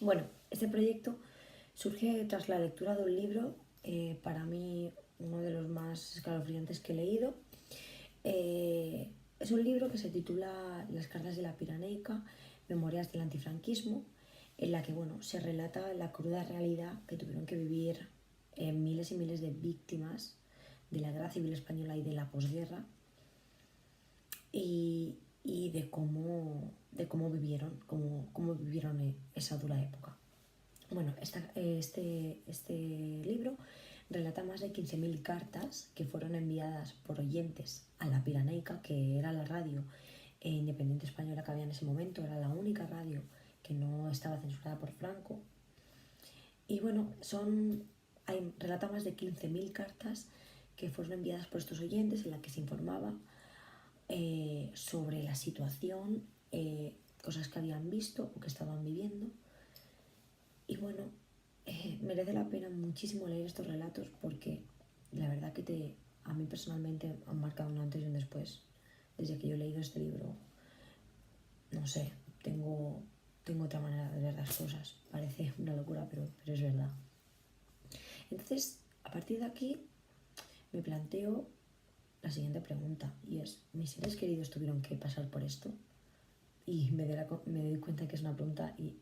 Bueno, este proyecto surge tras la lectura de un libro, para mí uno de los más escalofriantes que he leído. Es un libro que se titula Las cartas de la Piraneica, Memorias del antifranquismo, en la que bueno, se relata la cruda realidad que tuvieron que vivir miles y miles de víctimas de la guerra civil española y de la posguerra, y cómo vivieron esa dura época. Bueno, este libro relata más de 15.000 cartas que fueron enviadas por oyentes a la Piraneica, que era la radio independiente española que había en ese momento, era la única radio que no estaba censurada por Franco. Y bueno, relata más de 15.000 cartas que fueron enviadas por estos oyentes en las que se informaba sobre la situación, cosas que habían visto o que estaban viviendo. Y bueno, merece la pena muchísimo leer estos relatos porque la verdad que a mí personalmente han marcado un antes y un después. Desde que yo he leído este libro, no sé, tengo otra manera de ver las cosas. Parece una locura, pero es verdad. Entonces, a partir de aquí, me planteo la siguiente pregunta, y es, ¿mis seres queridos tuvieron que pasar por esto? Y me doy cuenta que es una pregunta y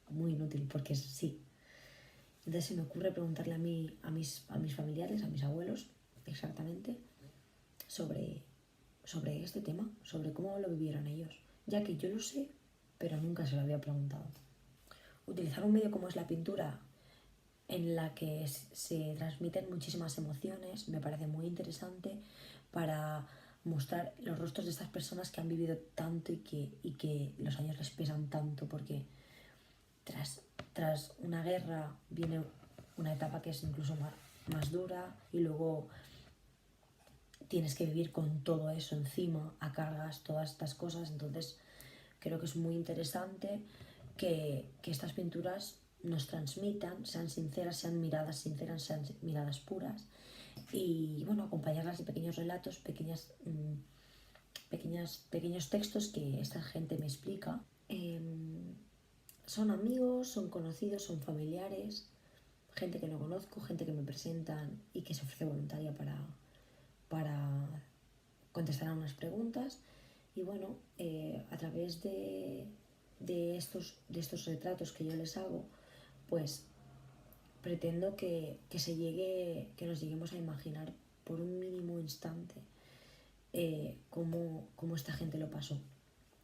muy inútil, porque es sí. Entonces se me ocurre preguntarle a mis familiares, a mis abuelos, exactamente, sobre, sobre este tema, sobre cómo lo vivieron ellos, ya que yo lo sé, pero nunca se lo había preguntado. Utilizar un medio como es la pintura, en la que se transmiten muchísimas emociones, me parece muy interesante para mostrar los rostros de estas personas que han vivido tanto y que los años les pesan tanto, porque tras, tras una guerra viene una etapa que es incluso más dura, y luego tienes que vivir con todo eso encima, a cargas, todas estas cosas. Entonces creo que es muy interesante que estas pinturas nos transmitan, sean sinceras, sean miradas sinceras, sean miradas puras, y bueno, acompañarlas de pequeños relatos, pequeños textos que esta gente me explica. Son amigos, son conocidos, son familiares, gente que no conozco, gente que me presentan y que se ofrece voluntaria para contestar a unas preguntas. Y bueno, a través de estos retratos que yo les hago, pues pretendo que nos lleguemos a imaginar por un mínimo instante cómo esta gente lo pasó.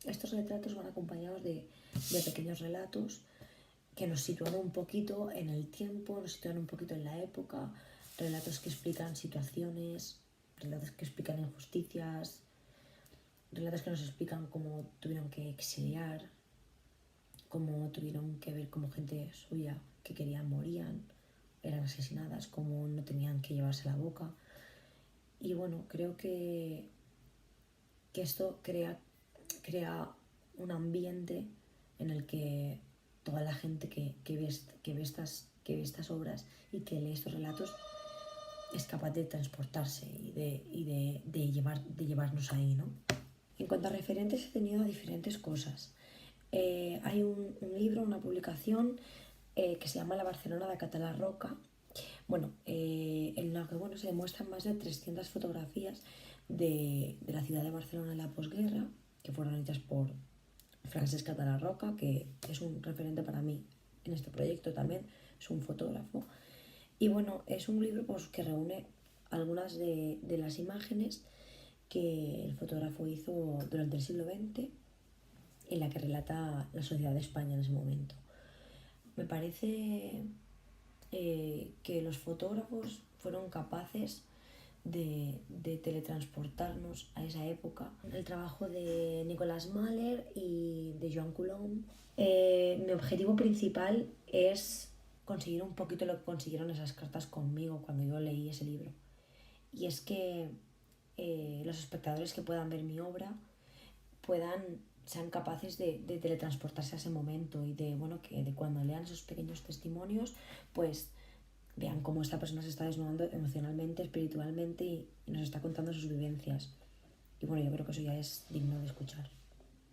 Estos retratos van acompañados de pequeños relatos que nos sitúan un poquito en el tiempo, nos sitúan un poquito en la época, relatos que explican situaciones, relatos que explican injusticias, relatos que nos explican cómo tuvieron que exiliar, cómo tuvieron que ver cómo gente suya que querían morían, eran asesinadas, cómo no tenían que llevarse la boca. Y bueno, creo que esto crea un ambiente en el que toda la gente que ve estas obras y que lee estos relatos es capaz de transportarse y de llevarnos ahí, ¿no? En cuanto a referentes, he tenido diferentes cosas. Hay un libro, una publicación que se llama La Barcelona de Català Roca, bueno, en la que bueno, se demuestran más de 300 fotografías de la ciudad de Barcelona en la posguerra, que fueron hechas por Francesc Català Roca, que es un referente para mí en este proyecto también, es un fotógrafo. Y bueno, es un libro pues, que reúne algunas de las imágenes que el fotógrafo hizo durante el siglo XX, en la que relata la sociedad de España en ese momento. Me parece que los fotógrafos fueron capaces de teletransportarnos a esa época. El trabajo de Nicolas Mahler y de Joan Coulomb. Mi objetivo principal es conseguir un poquito lo que consiguieron esas cartas conmigo cuando yo leí ese libro. Y es que los espectadores que puedan ver mi obra sean capaces de teletransportarse a ese momento, y que de cuando lean esos pequeños testimonios, pues vean cómo esta persona se está desnudando emocionalmente, espiritualmente, y nos está contando sus vivencias. Y bueno, yo creo que eso ya es digno de escuchar.